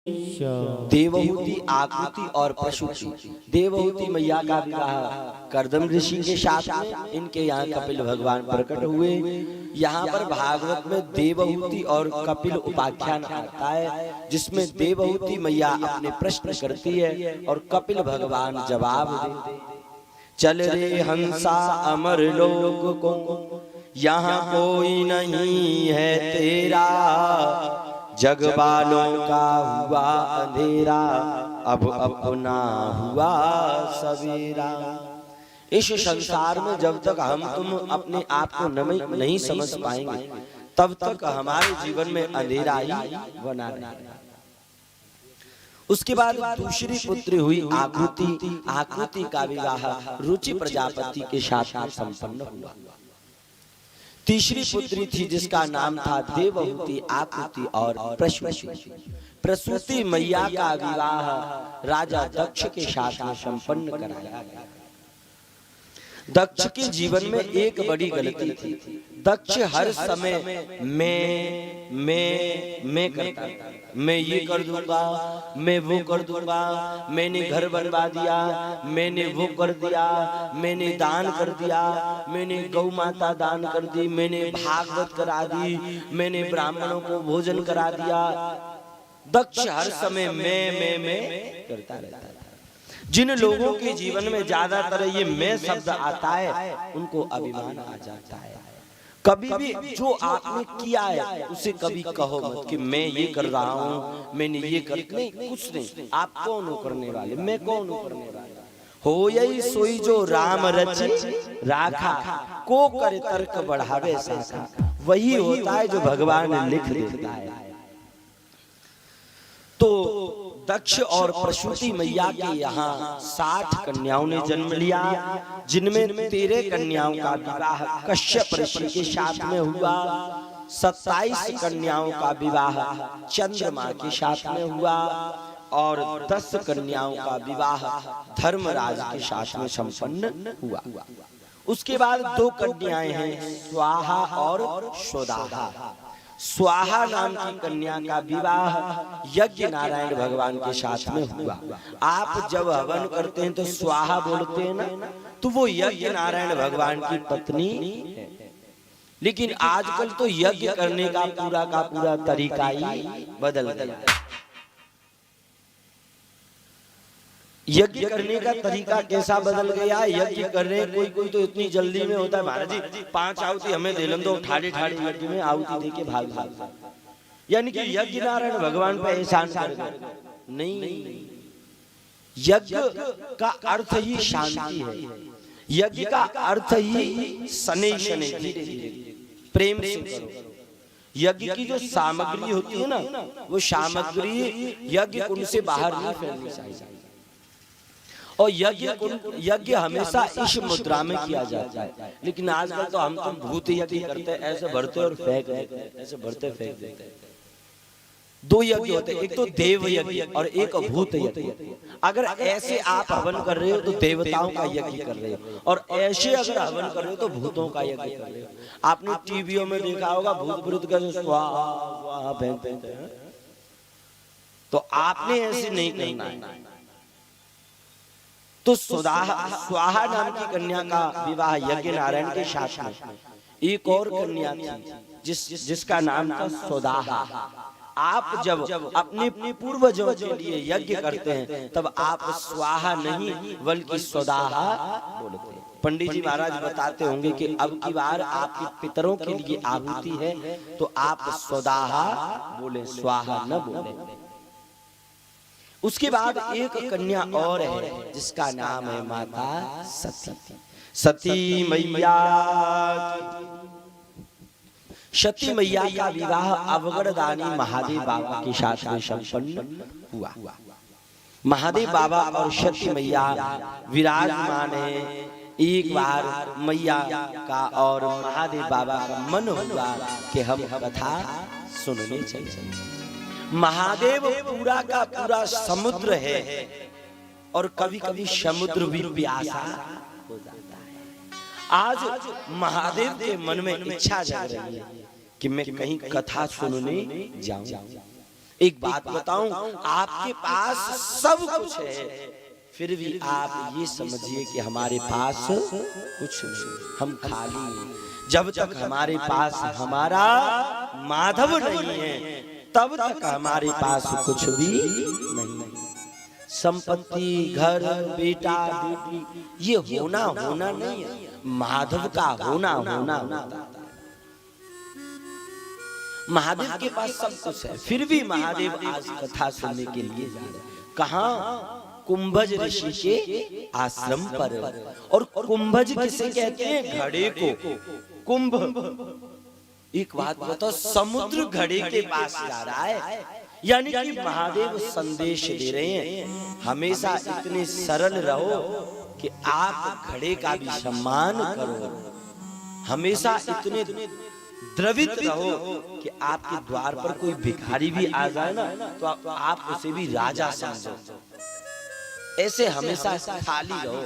देवहूति, आकृति और प्रसूति। देवहूति मैया का विवाह कर्दम ऋषि के साथ में, इनके यहाँ कपिल भगवान प्रकट हुए। यहाँ पर भागवत में देवहूति और कपिल उपाख्यान आता है, जिसमें देवहूति मैया अपने प्रश्न करती है और कपिल भगवान जवाब देते। चल रे हंसा अमर लोक को, यहाँ कोई नहीं है तेरा, जग वालों का हुआ अंधेरा, अब अपना हुआ सवेरा। इस संसार में जब तक हम तुम अपने आप को नहीं समझ पाएंगे, तब तक हमारे जीवन में अंधेरा ही बना रहेगा। उसके बाद दूसरी पुत्री हुई आकृति। आकृति का विवाह रुचि प्रजापति के साथ संपन्न हुआ। तीसरी पुत्री थी जिसका नाम था देवहूति, आकृति और प्रसूति। प्रसूति मैया का विवाह राजा दक्ष के साथ में संपन्न कराया गया। दक्ष के जीवन में एक बड़ी गलती थी। दक्ष हर समय मैं करता था। मैं ये कर दूंगा, मैं वो कर दूंगा, मैंने घर बनवा दिया, मैंने वो कर दिया, मैंने दान कर दिया, मैंने गौ माता दान कर दी, मैंने भागवत करा दी, मैंने ब्राह्मणों को भोजन करा दिया। दक्ष हर समय मैं करता रहता था। जिन लोगों के जीवन में ज्यादातर ये मैं शब्द आता है, उनको अभिमान आ जाता है। कभी भी जो आपने किया है उसे कभी कहो मत कि मैं ये कर रहा हूँ, मैंने ये कर, नहीं, कुछ नहीं। आप कौन हो करने वाले, मैं कौन हूँ करने वाला। हो यही सोई जो राम रचि राखा, को करे तर्क बढ़ावे साखा। वही होता है जो भगवान लिख देता है। तो दक्ष और प्रसूति मैया के यहाँ 60 कन्याओं ने जन्म लिया, जिनमें 13 कन्याओं का विवाह कश्यप ऋषि के साथ में हुआ। 27 कन्याओं का विवाह चंद्रमा के साथ में हुआ और 10 कन्याओं का विवाह धर्मराज के साथ में संपन्न हुआ। उसके बाद 2 कन्याएं हैं, स्वाहा और स्वदाहा। स्वाहा नाम की कन्या का विवाह यज्ञ नारायण भगवान के साथ में हुआ। आप जब हवन करते हैं तो स्वाहा बोलते हैं ना, तो वो यज्ञ नारायण भगवान की पत्नी है। लेकिन आजकल तो यज्ञ करने का पूरा तरीका ही बदल गया। यज्ञ करने का तरीका कैसा बदल गया। यज्ञ कर रहे कोई तो इतनी जल्दी में होता है, महाराज जी 5 आहुति हमें दे लो, ठाड़े ठाड़े यज्ञ में आहुति देके भाग। यानी कि यज्ञ नारायण भगवान पर एहसान कर गए। नहीं, यज्ञ का अर्थ ही शांति है। यज्ञ का अर्थ ही शनै शनै धीरे धीरे प्रेम से करो। यज्ञ की जो सामग्री होती है ना, वो सामग्री यज्ञ कुंड से बाहर नहीं फैलनी चाहिए। और यज्ञ हमेशा इस मुद्रा में किया जाता है। लेकिन आजकल तो हम तो भूत यज्ञ करते हैं, ऐसे भरते और फेंक देते हैं, ऐसे भरते फेंक देते हैं। 2 यज्ञ होते हैं, एक तो देव यज्ञ और एक भूत यज्ञ। अगर ऐसे आप हवन कर रहे हो तो देवताओं का यज्ञ कर रहे हो, और ऐसे अगर हवन कर रहे हो तो भूतों का यज्ञ कर रहे हो। आपने टीवियों में देखा होगा भूत प्रेत का जो स्वाहा फेंक देते हैं, तो आपने ऐसे नहीं करना है। तो स्वाहा नाम की कन्या का विवाह यज्ञ नारायण के साथ में। एक और कन्या थी जिसका नाम था स्वदाहा। आप जब अपने पूर्वजों के लिए यज्ञ करते हैं तब आप स्वाहा नहीं बल्कि स्वदाहा बोलते हैं। पंडित जी महाराज बताते होंगे कि अब की बार आपके पितरों के लिए आहुति है तो आप स्वदाहा बोले, स्वाहा न बोले। उसके बाद एक कन्या और है जिसका नाम है माता सती। सती मैया, सती मैया का विवाह अवगढ़दानी महादेव बाबा के साथ में संपन्न हुआ। महादेव बाबा और सती मैया विराजमान है। एक बार मैया का और महादेव बाबा का मन हुआ कि हम कथा सुनने चाहिए। महादेव पूरा का पूरा समुद्र है और कभी कभी समुद्र भी प्यासा हो जाता है। आज महादेव के मन में इच्छा जग रही है कि मैं कहीं कथा सुनने जाऊं। एक बात बताऊं, आपके पास सब कुछ है, फिर भी आप ये समझिए कि हमारे पास कुछ नहीं, हम खाली हैं। जब तक हमारे पास हमारा माधव नहीं है, तब तक हमारे पास कुछ भी नहीं। संपत्ति, घर, बेटा, बेटी, ये होना नहीं है, माधव का होना होता। महादेव के पास सब कुछ है, फिर भी महादेव आज कथा सुनने के लिए जा रहे हैं। कहाँ? कुंभज ऋषि के आश्रम पर। और कुंभज किसे कहते हैं? घड़े को। कुंभ, एक बात बताओ, समुद्र घड़े के पास जा रहा है, यानी कि महादेव संदेश दे रहे हैं, हमेशा इतने सरल रहो कि आप घड़े का भी सम्मान करो, हमेशा इतने द्रवित रहो कि आपके द्वार पर कोई भिखारी भी आ जाए ना तो आप उसे भी राजा समझो। ऐसे हमेशा खाली रहो,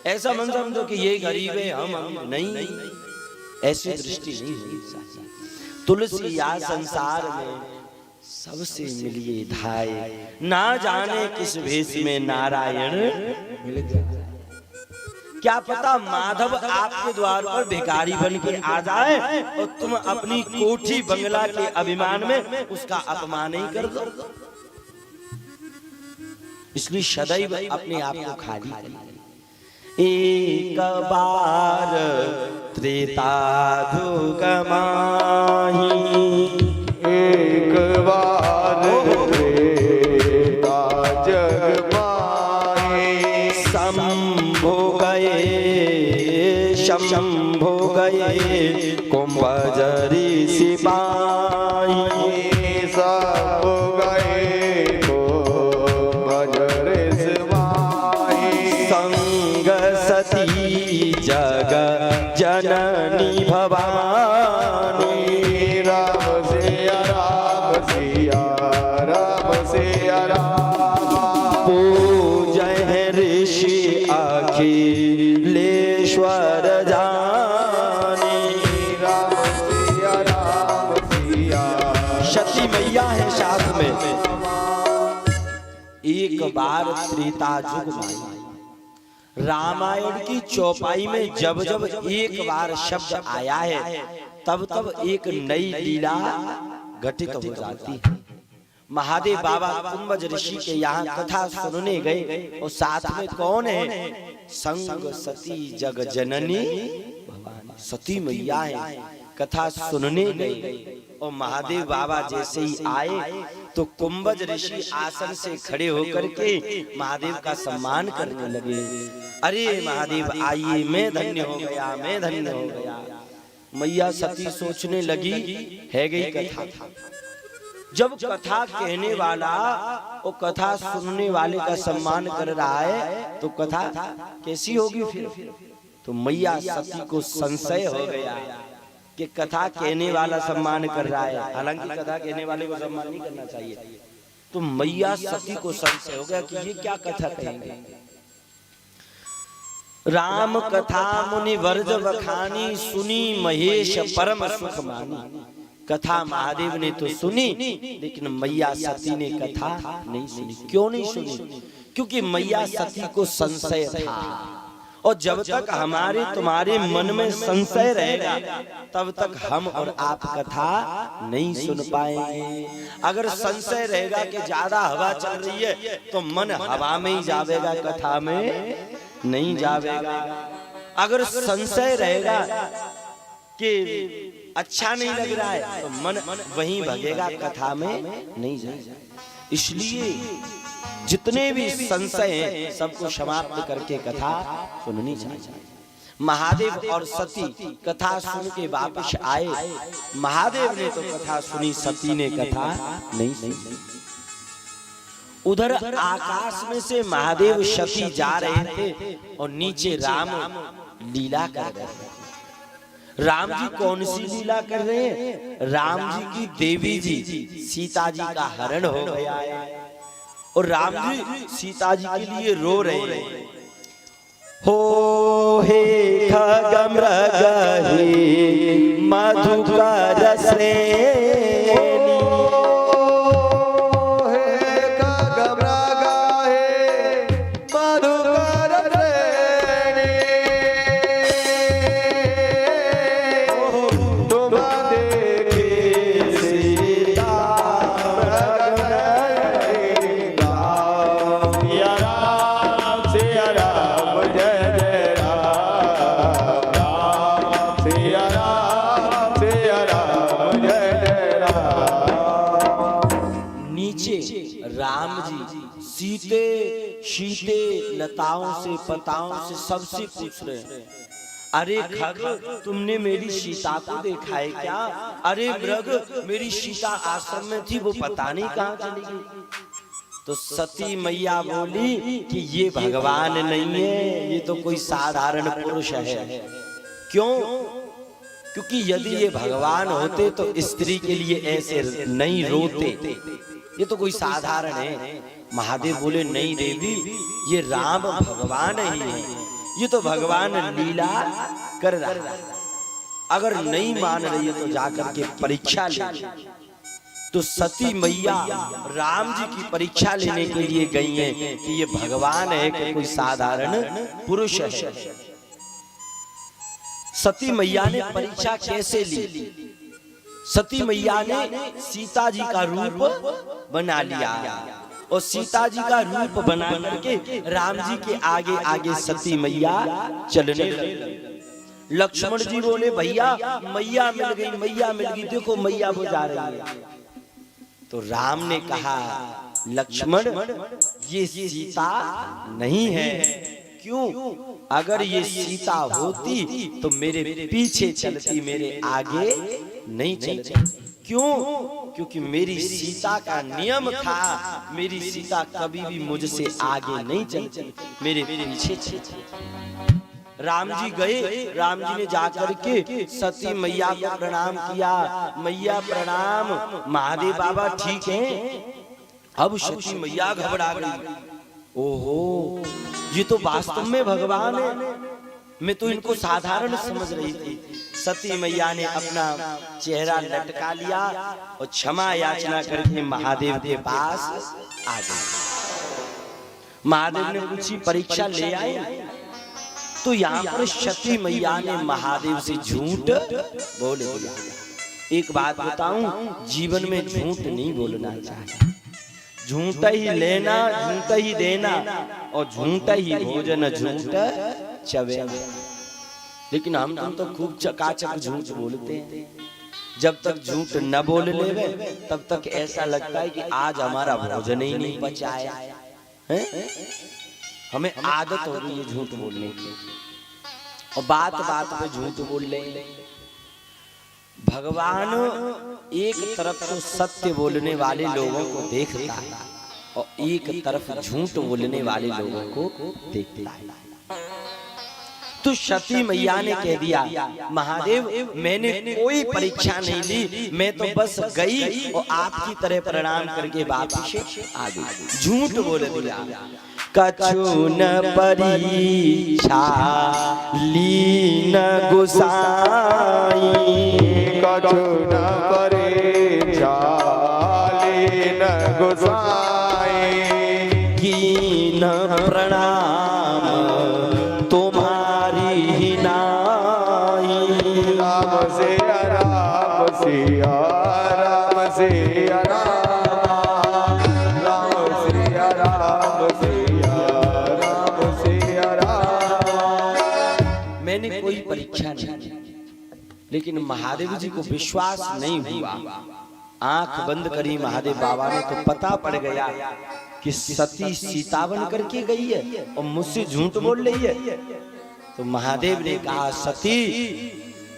ऐसा मन समझो कि ये गरीब है, हम नहीं, ऐसी दृष्टि नहीं होगी। तुलसी या संसार में सबसे मिलिए धाये, ना जाने किस भेष में नारायण मिल जाए। क्या पता माधव आपके द्वार पर भिखारी बन के आ जाए और तुम अपनी कोठी बंगला के अभिमान में उसका अपमान ही कर दो। इसलिए सदैव अपने आप को खाली करिए। एक बार त्रेता जुग माही, एक बार त्रेता जग माही, शंभो गए कुंभज ऋषि बाई, सब गए कुंभज ऋषि बाई, संग सती जग जननी भवानी, राम सिया राम सिया राम सिया राम, पूजय है ऋषि अखिलेश्वर जानी, राम सिया सती मैया है साथ में। एक बार त्रेता युग में रामायण की चौपाई में जब जब एक बार शब्द आया है, तब तब एक नई लीला घटित हो जाती है। महादेव बाबा कुंभज ऋषि के यहाँ कथा सुनने गए और साथ में कौन है? संग सती जग जननी भवानी, सती मैया है। कथा सुनने गए और महादेव बाबा जैसे ही आए तो कुंभज ऋषि आसन से खड़े होकर के महादेव का सम्मान करने लगे। अरे महादेव आइए, मैं धन्य हो गया, मैं धन्य हो गया। मैया सती सोचने लगी, है गई कथा। जब कथा कहने वाला और कथा सुनने वाले का सम्मान कर रहा है तो कथा कैसी होगी फिर? तो मैया सती को संशय हो गया कि कथा कहने वाला सम्मान कर रहा है, हालांकि कथा कहने वाले को सम्मान नहीं करना चाहिए। तो मैया सती को संशय हो गया कि ये क्या कथा कहेंगे। राम कथा मुनि वर्ज बखानी, सुनी महेश परम सुख मानी। कथा महादेव ने तो सुनी, लेकिन मैया सती ने कथा नहीं सुनी। क्यों नहीं सुनी? क्योंकि मैया सती को संशय था, और जब तक हमारे तुम्हारे मन में संशय रहेगा तब तक हम और आप कथा नहीं सुन पाएंगे। अगर संशय रहेगा कि ज्यादा हवा चल रही है तो मन हवा में ही जावेगा, कथा में नहीं जावेगा। अगर संशय रहेगा कि अच्छा नहीं लग रहा है तो मन वहीं भगेगा, कथा में नहीं जाएगा। इसलिए जितने भी संशय हैं सबको समाप्त करके कथा सुननी चाहिए। महादेव और सती कथा सुन के वापस आए। महादेव ने तो कथा सुनी, सती ने कथा नहीं सुनी। उधर आकाश में से महादेव सती जा रहे थे और नीचे राम लीला कर रहे थे। राम जी कौन सी लीला कर रहे हैं? राम जी की देवी जी सीता जी का हरण हो गया है और राम जी सीता जी के लिए रो रहे हैं। हो हे खगमृग हे मधुकर श्रेणी, राम जी सीते शीते लताओं से पताओं से सबसे पूछ रहे हैं, अरे खग तुमने मेरी सीता को देखा है क्या? अरे मृग मेरी सीता आश्रम में थी, वो पता नहीं कहाँ चली गई। तो सती मैया बोली कि ये भगवान नहीं है, ये तो कोई साधारण पुरुष है। क्यों? क्योंकि यदि ये भगवान होते तो स्त्री के लिए ऐसे नहीं रोते, ये तो कोई साधारण है। महादेव बोले नहीं देवी, ये राम भगवान ही है, ये तो भगवान लीला कर रहा है। अगर नहीं मान रही है तो जाकर के परीक्षा ले। तो सती मैया राम जी की परीक्षा लेने के लिए गई हैं कि ये भगवान है कि कोई साधारण पुरुष है। सती मैया ने परीक्षा कैसे ली? सती मैया ने सीता जी का रूप बना लिया और सीता जी का रूप बना करके राम जी के आगे आगे सती मैया चलने लगी। लक्ष्मण जी बोले भैया मैया मिल गई, मैया मिल गई, देखो मैया वो जा रही है। तो राम ने कहा लक्ष्मण ये सीता नहीं है। क्यों? अगर ये सीता होती तो मेरे पीछे चलती, मेरे आगे नहीं चलती। क्यों? क्योंकि मेरी सीता का नियम था, मेरी सीता कभी भी मुझसे आगे नहीं चलती, मेरे पीछे चलती। राम जी गए, राम जी ने जाकर के सती मैया को प्रणाम किया। मैया प्रणाम, महादेव बाबा ठीक हैं? अब सती मैया घबरा गई, ओहो ये तो वास्तव में भगवान है, मैं तो इनको साधारण समझ रही थी। सती मैया ने अपना चेहरा लटका लिया और क्षमा याचना करके महादेव के पास आ गई। महादेव ने पूछी परीक्षा ले आए? तो यहाँ पर सती मैया ने महादेव से झूठ बोल दिया। एक बात बताऊं, जीवन में झूठ नहीं बोलना चाहिए। झूठ ही लेना, झूठ ही देना और झूठ ही भोजन, झूठ चवे। लेकिन हम तो खूब चकाचक झूठ बोलते हैं। जब तक झूठ न बोल लेवे तब तक ऐसा लगता है कि आज हमारा भोजन ही नहीं पचाया है। हमें आदत हो गई है झूठ बोलने की और बात बात पे झूठ बोल ले। भगवान एक तरफ तो सत्य बोलने वाले लोगों को देखता है और एक तरफ झूठ बोलने वाले लोगों को देखता है। तो सती मैया ने कह दिया महादेव मैंने कोई परीक्षा नहीं ली, मैं तो बस गई और आपकी तरह प्रणाम करके वापस आ गई। झूठ बोल दिया। कछु न परीक्षा लीन गुसाई, कछु न परीक्षा लीन गुसाई, कीन प्रणाम तुम्हारी ही नाई। राम सिया राम सिया राम सिया राम, राम सिया राम सिया राम सिया राम। मैंने कोई परीक्षा नहीं, लेकिन महादेव जी को विश्वास नहीं हुआ। आंख बंद करी महादेव बाबा ने तो पता पड़ गया कि सती सीता बन करके गई है और मुझसे झूठ बोल रही है। तो महादेव ने कहा सती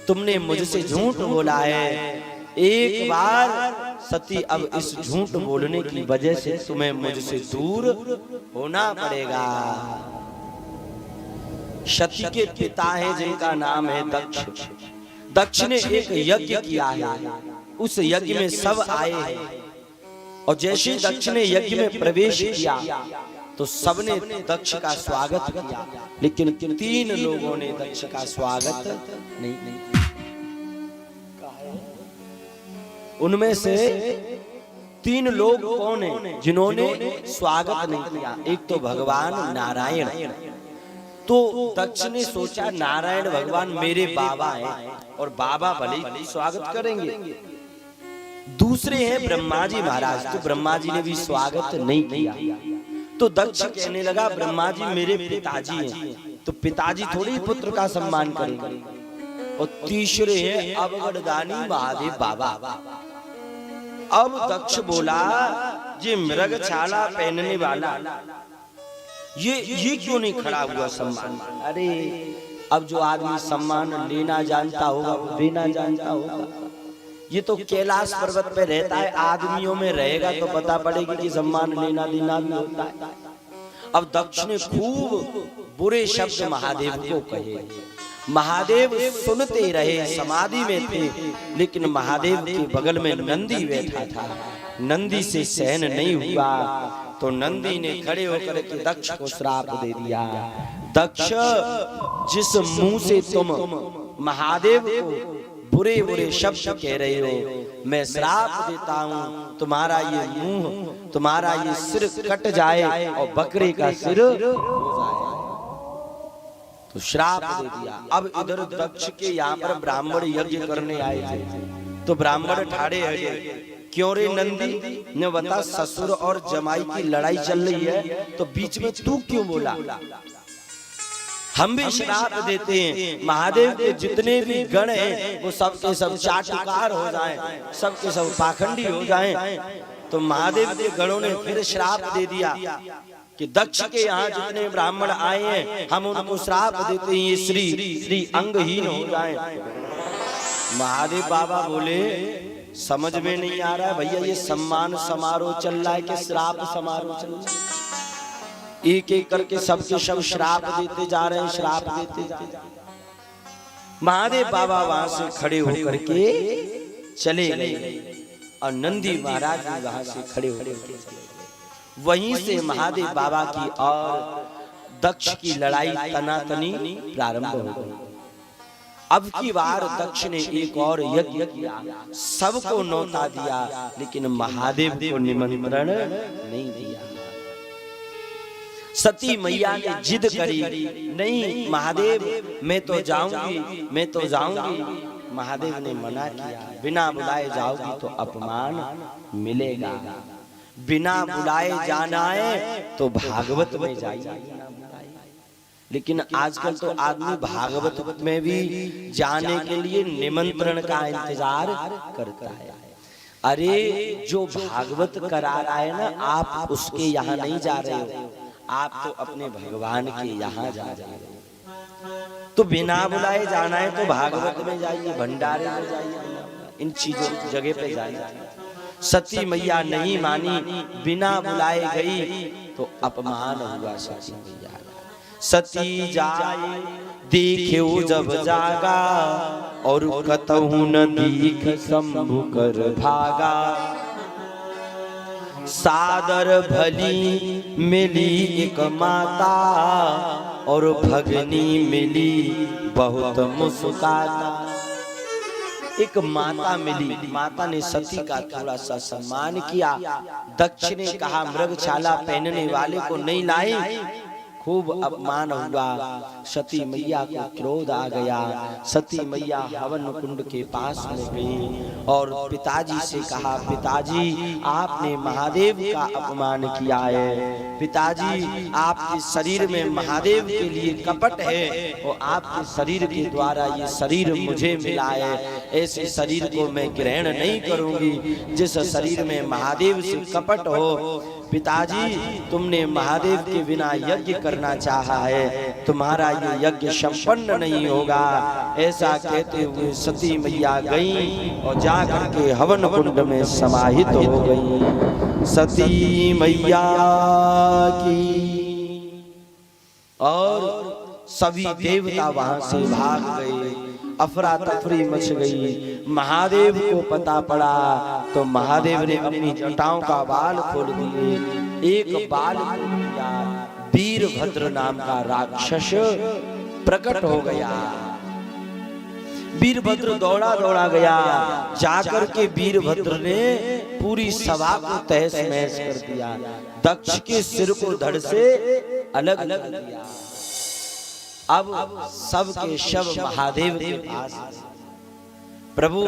तुमने मुझसे झूठ बोला है, एक बार सती अब इस झूठ बोलने की वजह से तुम्हें मुझसे दूर होना पड़ेगा। सती के पिता है जिनका नाम है दक्ष। दक्ष ने एक यज्ञ किया है, उस यज्ञ में सब आए हैं और जैसे दक्ष ने यज्ञ में प्रवेश किया तो सबने दक्ष का स्वागत किया, लेकिन 3 लोगों ने दक्ष का स्वागत नहीं किया। उनमें से 3 लोग कौन हैं जिन्होंने स्वागत नहीं किया? एक तो भगवान नारायण। तो दक्ष ने सोचा नारायण भगवान मेरे बाबा हैं और बाबा भले ही स्वागत करेंगे। दूसरे हैं ब्रह्मा जी महाराज, तो ब्रह्मा जी ने भी स्वागत नहीं किया। तो दक्ष कहने लगा ब्रह्मा जी मेरे पिताजी हैं, तो पिताजी थोड़ी पुत्र का सम्मान करेंगे। और तीसरे हैं अवगढ़दानी महादेव बाबा। अब दक्ष बोला ये मृग छाला पहनने वाला ये क्यों नहीं खड़ा हुआ सम्मान? अरे अब जो आदमी सम्मान लेना जानता होगा वो देना जानता होगा। ये तो कैलाश पर्वत पे रहता है, आदमियों में रहेगा तो पता पड़ेगी कि सम्मान लेना देना भी होता है। अब दक्ष ने खूब बुरे शब्द महादेव को कहे। महादेव सुनते रहे, समाधि में थे, लेकिन महादेव के बगल में नंदी बैठा था। नंदी से सहन नहीं हुआ तो नंदी ने खड़े होकर के दक्ष को श्राप दे दिया। दक्ष, जिस मुंह से तुम महादेव को बुरे बुरे शब्द कह रहे हो, मैं श्राप देता हूँ तुम्हारा ये मुंह, तुम्हारा ये सिर कट जाए और बकरे का सिर हो जाए। तो श्राप दे दिया। अब इधर दक्ष के यहाँ पर ब्राह्मण यज्ञ करने आए थे तो ब्राह्मण ठाड़े हटे, क्यों रे नंदी ने बता, ससुर और जमाई की लड़ाई चल रही है तो बीच में तू क्यों बोला? हम भी श्राप देते हैं महादेव के जितने भी गण हैं वो सब के सब चाटुकार हो जाएं, सब के सब पाखंडी हो जाएं। तो महादेव के गणों ने फिर श्राप दे दिया कि दक्ष के यहाँ जितने ब्राह्मण आए हैं हम उनको श्राप देते हैं ये श्री अंगहीन हो जाएं। महादेव बाबा बोले, समझ में नहीं आ रहा है भैया, ये सम्मान समारोह चल रहा है कि श्राप समारोह चल रहा है? एक एक करके सबके सब श्राप देते जा रहे हैं, श्राप देते जा रहे हैं। महादेव बाबा वहां से खड़े होकर के चले गए और नंदी महाराज भी वहां से खड़े होकर के चले गए। वहीं से महादेव बाबा की और दक्ष की लड़ाई तनातनी प्रारंभ हो गई। अब की बार दक्ष ने एक और यज्ञ किया, सबको न्योता दिया, लेकिन महादेव को निमंत्रण नहीं दिया। सती मैया ने जिद करी, नहीं महादेव मैं तो जाऊंगी, मैं तो जाऊंगी। महादेव ने मना किया, बिना बुलाए जाओगी तो अपमान मिलेगा, बिना बुलाए जाना है तो भागवत में जाइए। लेकिन आजकल तो आदमी भागवत में भी जाने के लिए निमंत्रण का इंतजार करता है। अरे जो भागवत करा रहा है ना, आप उसके यहाँ नहीं जा रहे हो, आप तो अपने भगवान के यहाँ जा रहे हो। तो बिना बुलाए जाना है तो भागवत में जाइए, भंडारे में जाइए, इन चीजों की जगह पे जाइए। सती मैया नहीं मानी, बिना बुलाए गई तो अपमान हुआ सती मैया। सती जाए देखो जब जागा और कतहु न दीख शंभु कर भागा। सादर भली मिली एक माता और भगनी मिली बहुत मुस्काता। एक माता मिली, माता ने सती का थोड़ा सा सम्मान किया। दक्ष ने कहा मृगछाला पहनने वाले को नहीं लाई, खूब अपमान हुआ। सती मैया को क्रोध आ गया। सती मैया हवन कुंड के पास में गई और पिताजी से कहा, पिताजी आपने महादेव का अपमान किया है, पिताजी आपके शरीर में महादेव के लिए कपट है और आपके शरीर के द्वारा ये शरीर मुझे मिला है। ऐसे शरीर को मैं ग्रहण नहीं करूंगी जिस शरीर में महादेव से कपट हो। पिताजी तुमने महादेव के बिना यज्ञ करना चाहा है, तुम्हारा ये यज्ञ संपन्न नहीं होगा। ऐसा कहते हुए सती मैया गई और जाकर के हवन कुंड में समाहित हो गई। सती मैया की और सभी देवता वहां से भाग गए, अफरा तफरी मच गई। महादेव को पता पड़ा तो महादेव ने अपनी जटाओं का बाल खोल दिए। एक बाल खोल दिया, वीरभद्र नाम का राक्षस प्रकट हो गया। वीरभद्र दौड़ा दौड़ा गया, जाकर के वीरभद्र ने पूरी सभा को तहस महस कर दिया। दक्ष के सिर को धड़ से अलग कर दिया। अब सबके शव महादेव के पास। प्रभु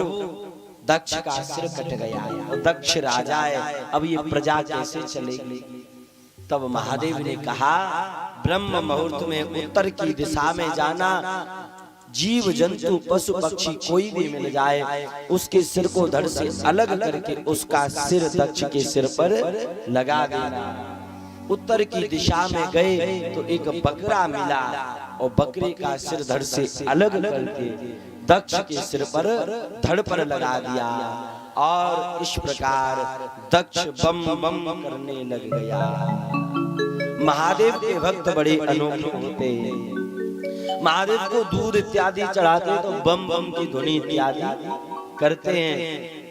दक्ष का सिर कट गया और दक्ष राजा है, अब ये प्रजा कैसे चलेगी? तब महादेव ने कहा, ब्रह्म मुहूर्त में उत्तर की दिशा में जाना, जीव जंतु पशु पक्षी कोई भी मिल जाए उसके सिर को धड़ से अलग करके उसका सिर दक्ष के सिर पर लगा देना। उत्तर की दिशा में गए तो एक बकरा मिला और बकरे का सिर धड़ से अलग करके दक्ष के सिर पर धड़ पर लगा दिया और इस प्रकार दक्ष बम बम करने लग गया। महादेव के भक्त बड़े अनोखे होते हैं। महादेव को दूध इत्यादि चढ़ाते तो बम बम की ध्वनि इत्यादि करते हैं।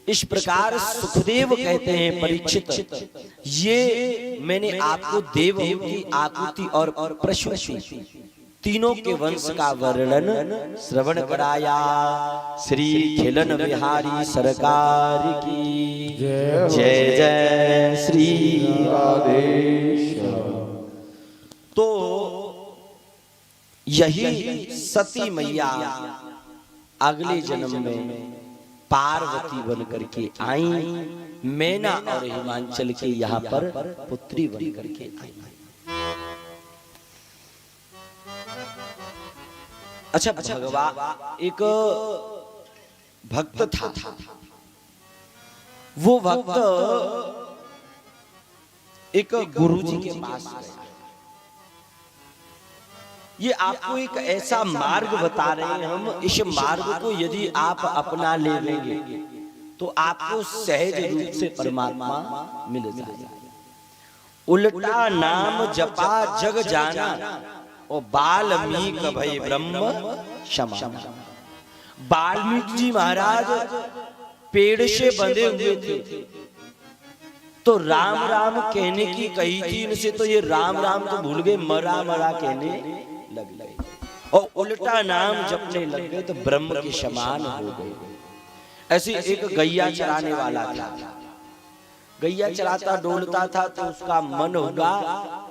इस प्रकार सुखदेव कहते हैं परीक्षित, ये मैंने आपको देवहूति, आकुति और प्रसूति तीनों के वंश का वर्णन श्रवण कराया। श्री खिलन बिहारी सरकार की जय जय श्री राधेश। तो यही सती मैया अगले जन्म में पार्वती बन करके आई, मैना और हिमांचल के यहाँ पर पुत्री बन करके आई। अच्छा, भगवान एक भक्त था, वो भक्त एक गुरुजी के पास गया। ये आपको एक ऐसा मार्ग बता रहे हैं हम, इस मार्ग को यदि आप अपना ले लेंगे तो आपको सहज रूप से परमात्मा मिल जाएगा। उल्टा नाम जपा जग जाना और वाल्मीक भय ब्रह्म क्षमा। वाल्मीकि जी महाराज पेड़ से बंधे हुए थे तो राम राम कहने की कही थी इनसे, तो ये राम राम तो भूल गए, मरा मरा कहने लग गए और उल्टा नाम जपने लग गए तो ब्रह्म के समान हो गए। ऐसे एक गैया चराने वाला था, गैया चराता डोलता था तो उसका मन होगा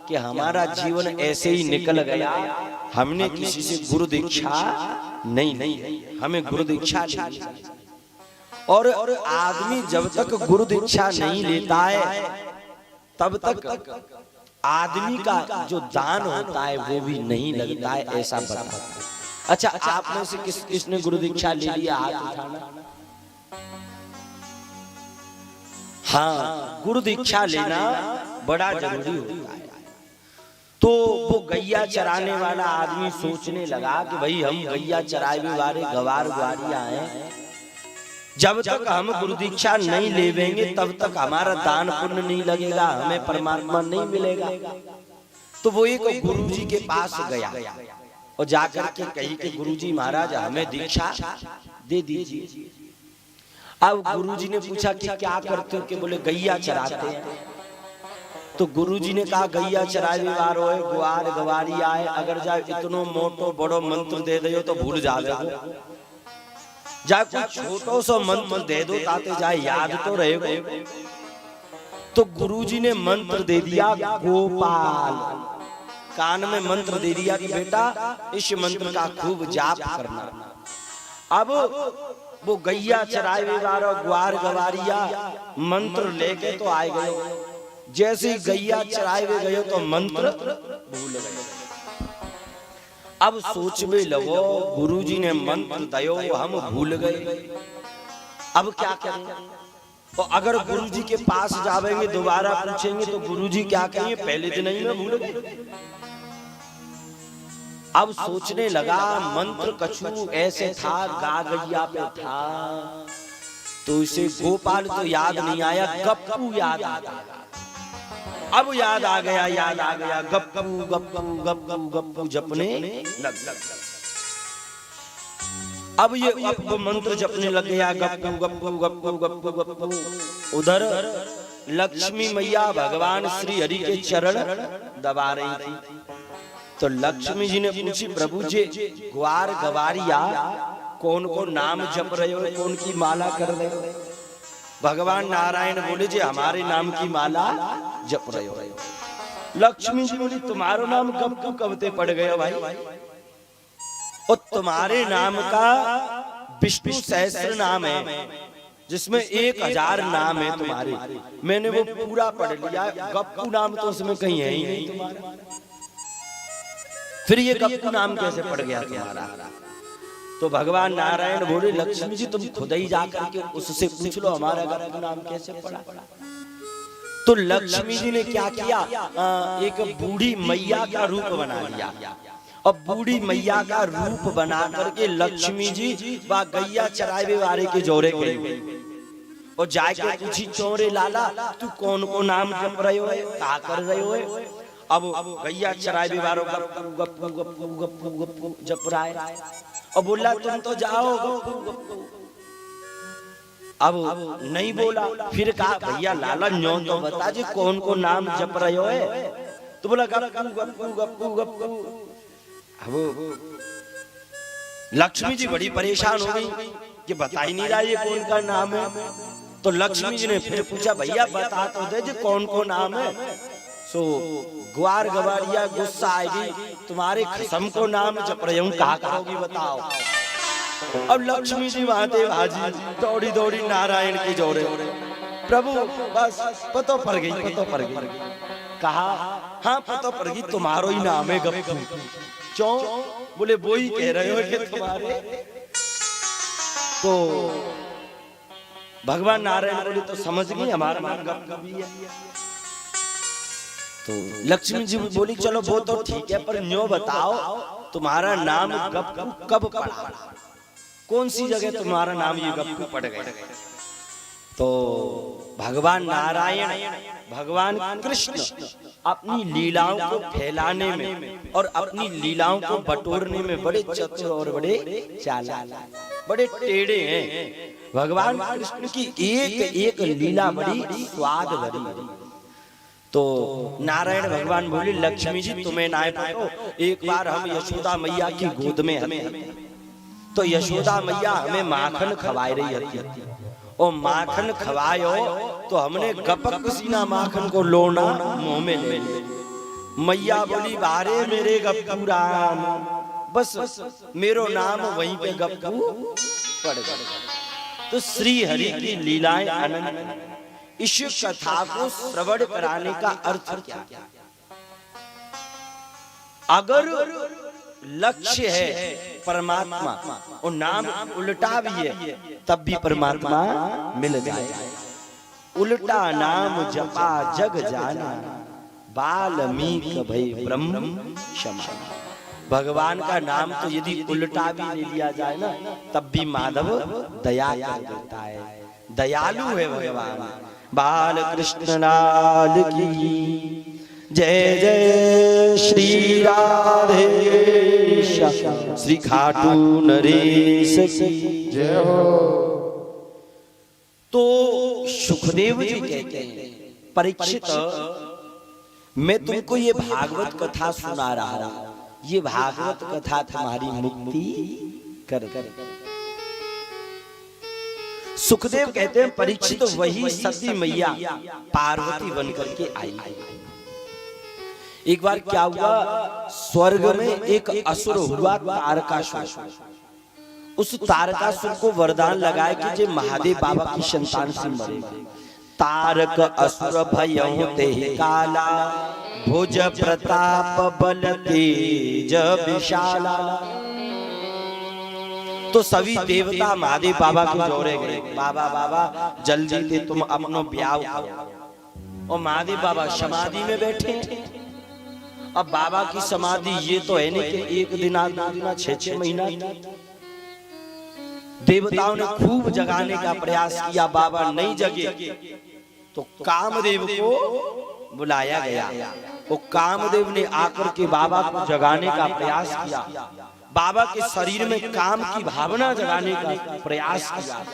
कि हमारा जीवन ऐसे ही निकल गया, हमने किसी से गुरु दीक्षा नहीं, हमें गुरु दीक्षा नहीं। और आदमी जब तक गुरु दीक्षा नहीं लेता है तब तक आदमी का जो दान होता है वो भी नहीं लगता है, ऐसा बता। अच्छा, आप में से किसने गुरु दीक्षा ले लिया? हाथ उठाना। हाँ, गुरु दीक्षा लेना बड़ा जरूरी होता है। तो वो गैया चराने वाला आदमी सोचने लगा कि भाई हम गैया चराने वाले गवार ग्वारिया हैं, जब तक हम गुरु दीक्षा नहीं लेवेंगे तब तक हमारा दान पुण्य नहीं लगेगा, हमें परमात्मा नहीं मिलेगा। तो वो एक गुरुजी के पास गया और जाकर के कही कि गुरुजी महाराज हमें दीक्षा दे दीजिए। अब गुरुजी ने पूछा कि क्या करते हो? कि बोले गैया चराते हैं। तो गुरुजी ने कहा गैया चरावे वालो है, ग्वार गवारी आए, अगर जाए इतनो मोटो बड़ो मंत्र दे दो तो भूल जावे, जाए कुछ छोटो सो मंत्र दे दो ताते जाए याद तो रहे। तो गुरुजी ने मंत्र दे दिया गोपाल, कान में मंत्र दे दिया कि बेटा इस मंत्र का खूब जाप करना। अब वो गैया चरावे वाला ग्वार गवारिया मंत्र लेके तो आए गए, जैसे ही गैया चराए गए तो मंत्र भूल गए। अब सोच में लगो गुरुजी ने मंत्र दयो हम भूल गए, अब क्या करें? तो अगर गुरुजी के पास जावेंगे दोबारा पूछेंगे तो गुरुजी क्या कहेंगे? पहले दिन ही में भूल गए। अब सोचने लगा मंत्र कछु ऐसे था, गा गैया पे था, तो इसे गोपाल तो याद नहीं आया, गप्पू याद आ गया। अब याद आ गया गप्पू गप्पू गप्पू गप्पू जपने लग। अब ये वो मंत्र जपने लग गया, गप्पू गप्पू गप्पू गप्पू गप्पू। उधर लक्ष्मी मैया भगवान श्री हरि के चरण दबा रही थी। तो लक्ष्मी जी ने पूछी प्रभु जी ग्वार गवारिया कौन कौन नाम जप रहे हो, कौन की माला कर रहे हो? भगवान नारायण बोले जी हमारे नाम की माला जप रहे हो। लक्ष्मी जी बोली तुम्हारा नाम गप्पू कबते पड़ गया भाई, और तुम्हारे नाम का विष्णु सहस्त्र नाम है जिसमें 1000 नाम है तुम्हारे, मैंने वो पूरा पढ़ लिया, गप्पू नाम तो उसमें कहीं है ही नहीं तुम्हारा। फिर ये गप्पू नाम कैसे पड़ गया तुम्हारा? तो भगवान नारायण बोले लक्ष्मी जी तुम खुद ही जाकर के उससे पूछ लो हमारा घर का नाम कैसे पड़ा। तो लक्ष्मी जी ने क्या किया, एक बूढ़ी मैया का रूप बना लिया। अब बूढ़ी मैया का रूप बना करके लक्ष्मी जी व गैया चरावे वाले के जोरे गई और जाके पूछी, चोरे लाला तू कौन को नाम जप रहे हो, क्या कर रहे हो। अब गैया चरावे वालों गप्पू गप्पू गप्पू गप्पू गप्पू जप रहा है और बोला तुम तो जाओ गप्पू गप्पू। अब नहीं बोला, फिर कहा भैया लाला न्यों तो बता जी कौन को नाम जप रहे हो। तो बोला गप्पू गप्पू गप्पू गप्पू। अब लक्ष्मी जी बड़ी परेशान हो गई कि बता ही नहीं रहा ये कौन का नाम है। तो लक्ष्मी जी ने फिर पूछा भैया बता तो दे जी कौन को नाम है। सो ग्वार गवारिया गुस्सा आएगी, तुम्हारे खसम को नाम जप रहे हूँ, कहा करोगी बताओ। अब लक्ष्मी जी महादेव हाजी दौड़ी दौड़ी नारायण की जोरे, प्रभु बस पतो पड़ गई, पतो पड़ गई। कहा हाँ पतो पड़ गई, तुम्हारो ही नाम है गप्पू। क्यों? बोले वो ही कह रहे हो कि तुम्हारे। तो भगवान नारायण बोले तो समझ गई हमारा नाम गप्पू भी है। तो लक्ष्मी जी बोली चलो वो तो ठीक है, पर न्यों बताओ तुम्हारा नाम गप्पू कब पड़ा, कौन सी जगह तुम्हारा नाम ये गप्पू पड़ गया। तो भगवान नारायण भगवान कृष्ण अपनी लीलाओं को फैलाने में और अपनी लीलाओं को बटोरने में बड़े चतुर और बड़े चालाक, बड़े टेढ़े हैं। भगवान कृष्ण की एक एक लीला बड़ी स्वाद भरी। तो नारायण भगवान बोले लक्ष्मी जी तुम्हें ना पतो, एक बार हम यशोदा मैया की गोद में हमें, तो यशोदा मैया हमें माखन खवाई रही थी और माखन खवायो तो हमने गपक सीना माखन को लोना मुंह में ले लिया। मैया बोली बारे मेरे गप्पू राम, बस मेरो नाम वहीं पे गप्पू पड़ गया। तो श्री हरि की लीलाएं अनंत, इस कथा को श्रवण कराने का अर्थ क्या? अगर लक्ष्य है परमात्मा और नाम उल्टा भी है तब भी परमात्मा मिल जाए। उल्टा नाम जपा जग जाना, बाल्मीक भई ब्रह्म क्षमा। भगवान का नाम तो यदि उल्टा भी ले लिया जाए ना तब भी माधव दया कर देता है, दयालु है भगवान। बाल कृष्ण लाल की जय जय, श्री राधे श्री खाटू नरेश की जय हो। तो सुखदेव जी कहते हैं परीक्षित मैं तुमको ये भागवत कथा सुना रहा हूं, ये भागवत कथा तुम्हारी मुक्ति कर। सुखदेव कहते हैं परीक्षित वही सती मैया पार्वती बन करके आई। एक बार क्या हुआ, स्वर्ग में एक असुर हुआ तारकासुर। उस तारकासुर को वरदान लगाया कि जे महादेव बाबा की संतान से मरेगा। तारक असुर भयउ तेहि काला, भुज प्रताप बल तेज विशाला। तो सभी देवता महादेव बाबा के जोरे गए, बाबा बाबा जल्दी से तुम अपनो ब्याह करो। और महादेव बाबा समाधि में बैठे। अब बाबा की समाधि ये तो है नहीं कि एक दिन आ, दो दिन, 6-6 महीना। देवताओं ने खूब जगाने का प्रयास किया, बाबा नहीं जगे तो कामदेव को बुलाया गया। वो कामदेव ने आकर के बाबा को जगाने का प्रयास किया, बाबा के शरीर में काम की भावना जगाने का प्रयास किया।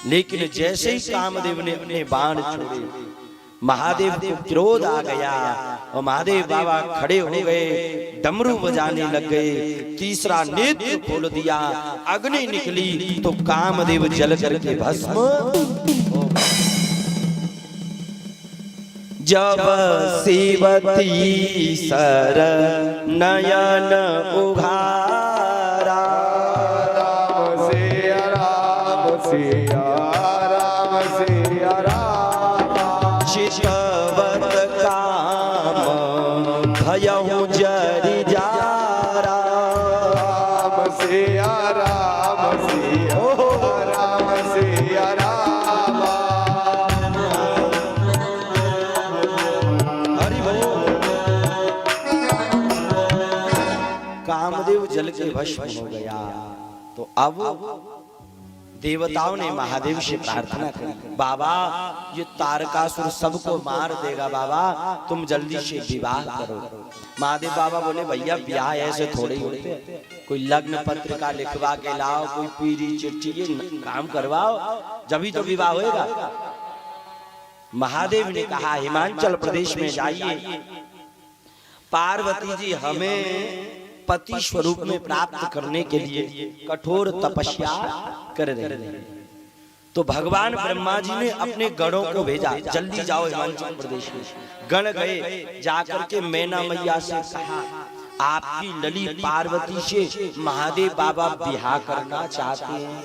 लेकिन जैसे ही कामदेव ने अपने बाण छोड़े महादेव को क्रोध आ गया और महादेव बाबा खड़े हो गए, डमरू बजाने लग गए। तीसरा नेत्र खोल दिया, अग्नि निकली तो कामदेव जल करके भस्म हो गए। जब सेवती सर नयन उघारा, राम सिया राम सिया राम सिया राम। चितवत काम भयउ जरि जारा, राम सिया जल के भस्म हो गया। तो अब देवताओं ने महादेव से प्रार्थना करी, बाबा ये तारकासुर सबको मार देगा, बाबा तुम जल्दी से विवाह करो। महादेव बाबा बोले भैया ब्याह ऐसे थोड़े ही होते, कोई लग्न पत्रिका लिखवा के लाओ, कोई पीरी चिट्ठी ये काम करवाओ, जब तो विवाह होएगा। महादेव ने कहा हिमाचल प्रदेश में जाइए, पार्वती जी हमें पति स्वरूप में प्राप्त करने के लिए कठोर तपस्या कर रहे हैं। तो भगवान ब्रह्मा जी ने अपने गणों को भेजा, जल्दी जाओ हिमाचल प्रदेश में। गण गए, जाकर के मैना मैया से कहा आपकी लली पार्वती से महादेव बाबा ब्याह करना चाहते हैं।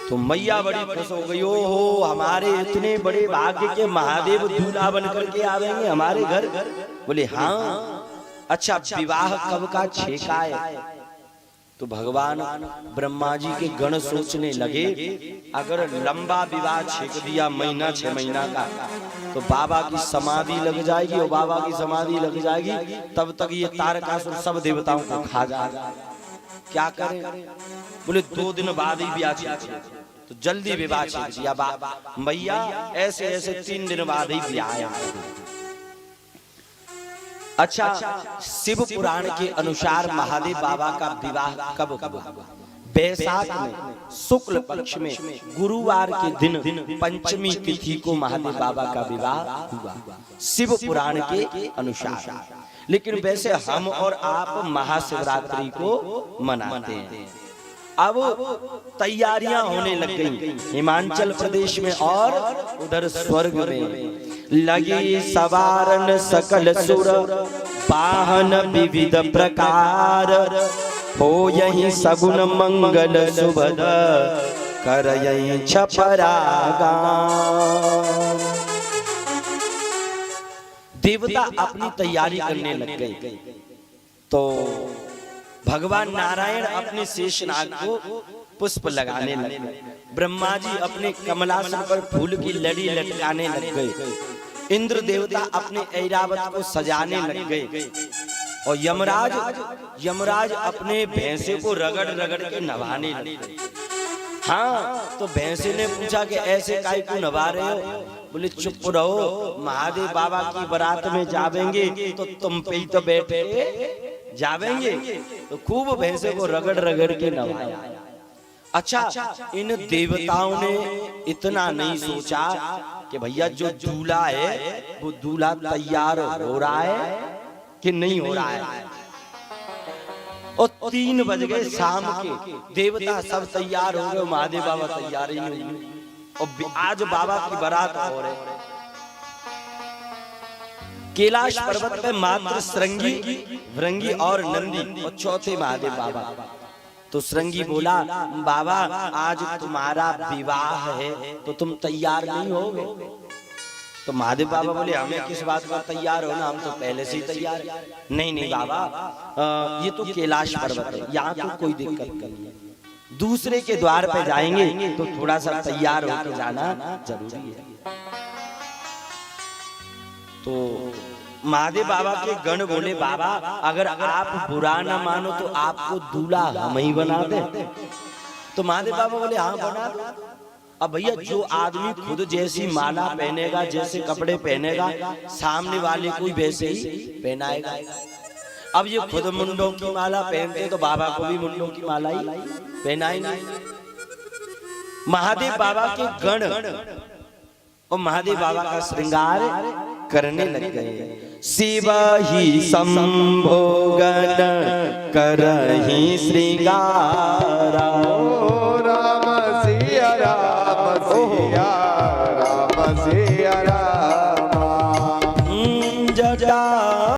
तो मैया बड़ी खुश हो गई, ओ हो हमारे इतने बड़े भाग्य के महादेव दूल्हा बन करके आवेंगे हमारे घर। बोले हाँ, अच्छा विवाह कब का छेका है? तो भगवान ब्रह्मा जी के गण सोचने लगे अगर लंबा विवाह छेक दिया महीना 6 महीना का तो बाबा की समाधि लग जाएगी, और बाबा की समाधि लग जाएगी तब तक ये तारकासुर सब देवताओं को खा जाएगा। क्या करें? बोले 2 दिन बाद ही ब्याह छेक। तो जल्दी विवाह छेक दिया मैया, ऐसे ऐसे 3 दिन बाद ही ब्याह। अच्छा, शिव पुराण के अनुसार महादेव बाबा का विवाह कब हुआ? बैसाख में शुक्ल पक्ष में गुरुवार के दिन पंचमी तिथि को महादेव बाबा का विवाह हुआ शिव पुराण के अनुसार। लेकिन वैसे हम और आप महाशिवरात्रि को मनाते हैं। अब तैयारियां होने लग गई हिमाचल प्रदेश में और उधर स्वर्ग में। लगी सवारन सकल सुर वाहन विविध प्रकार, हो यही सगुन मंगल सुभद कर यही छपरागा। देवता अपनी तैयारी करने लग गए। तो भगवान नारायण अपने शेषनाग को पुष्प लगाने लगे, ब्रह्मा जी अपने कमलासन पर फूल की लड़ी लटकाने लग गए, इंद्र देवता अपने ऐरावत को सजाने लग गए, और यमराज अपने भैंसे को रगड़ रगड़ के नवाने लग गए। हाँ, तो भैंसे ने पूछा कि ऐसे काहे को नवा रहे हो? बोले चुप रहो, महादेव बाबा की बारात में जावेंगे तो तुम पे ही तो बैठे जावेंगे। तो खूब भैंसे को रगड़ रगड़ के नवाया। अच्छा, इन देवताओं ने इतना नहीं सोचा कि भैया जो दूल्हा है वो दूल्हा तैयार हो रहा है कि नहीं हो रहा है। और 3 बज गए शाम के, देवता सब तैयार हो गए, महादेव बाबा तैयार ही नहीं हुए। और आज बाबा की बारात हो रही। कैलाश पर्वत पे मात्र श्रृंगी, भृंगी और नंदी और चौथे महादेव बाबा। तो श्रृंगी बोला बाबा आज तुम्हारा विवाह है तो तुम तैयार नहीं होगे? तो महादेव बाबा बोले हमें किस बात का तैयार होना, हम तो पहले से ही तैयार है। नहीं बाबा, ये तो कैलाश पर्वत है, यहाँ तो कोई दिक्कत नहीं है, दूसरे के द्वार पे जाएंगे तो थोड़ा सा तैयार होकर जाना जरूरी है। तो महादेव बाबा के गण बोले बाबा अगर आप बुरा ना मानो तो आपको दूल्हा हम ही बना दे। तो महादेव बाबा बोले हाँ बना दो। अब भैया जो आदमी खुद जैसी माला पहनेगा, जैसे कपड़े पहनेगा, सामने वाले को वैसे ही पहनाएगा। अब ये खुद मुंडों की माला पहनते तो बाबा को भी मुंडों की माला ही पहनाएंगे। महादेव बाबा के गण और महादेव बाबा का श्रृंगार करने लग गए। शिव ही संभोगन करहि श्रृंगारा। राम सिया राम सिया राम सिया राम। जटा